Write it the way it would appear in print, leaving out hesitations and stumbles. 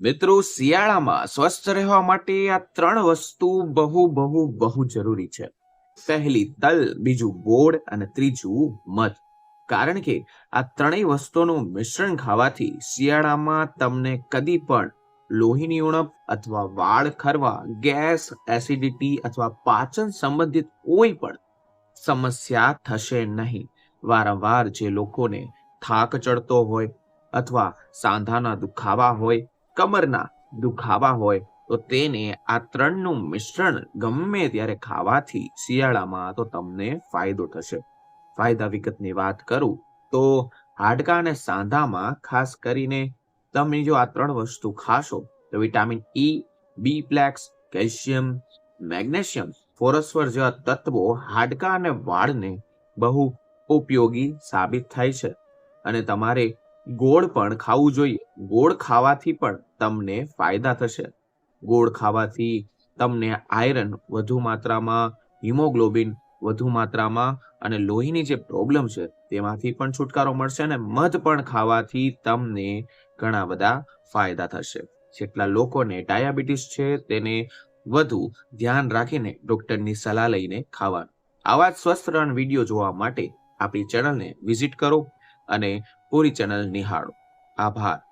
મિત્રો, શિયાળામાં સ્વસ્થ રહેવા માટે આ ત્રણ વસ્તુ બહુ જરૂરી છે. પહેલી તલ, બીજું ગોળ અને ત્રીજું મધ. કારણ કે આ ત્રણેય વસ્તુનું મિશ્રણ ખાવાથી શિયાળામાં તમને કદી પણ લોહીની ઉણપ અથવા વાળ ખરવા, ગેસ, એસિડિટી અથવા પાચન સંબંધિત કોઈ પણ સમસ્યા થશે નહીં. વારંવાર જે લોકોને થાક ચડતો હોય અથવા સાંધાના દુખાવા હોય, કમરના દુખાવા હોય, તો તેને આ ત્રણનું મિશ્રણ ગમે ત્યારે ખાવાથી શિયાળામાં તો તમને ફાયદો થશે. ફાયદા વિગતની વાત કરું તો હાડકા અને સાંધામાં ખાસ કરીને તમે જો આ ત્રણ વસ્તુ ખાશો તો vitamin E, B plex, calcium, magnesium, phosphorus જેવા તત્વો હાડકા અને વાળને બહુ ઉપયોગી સાબિત થાય છે. અને તમારે ગોળ પણ ખાવું જોઈએ. ગોળ ખાવાથી પણ તમને ફાયદા થશે. ગોળ ખાવાથી તમને આયરન વધુ માત્રામાં, હિમોગ્લોબિન વધુ માત્રામાં અને લોહીની જે પ્રોબ્લેમ છે તેમાંથી પણ છુટકારો મળશે. અને મધ પણ ખાવાથી તમને ઘણા બધા ફાયદા થશે. જેટલા લોકોને ડાયાબિટીસ છે તેને વધુ ધ્યાન રાખીને ડોક્ટરની સલાહ લઈને ખાવાનું. આવા જ સ્વસ્થ રહેવાના વિડીયો જોવા માટે આપણી ચેનલને વિઝિટ કરો અને પૂરી ચેનલ નિહાળો. આભાર.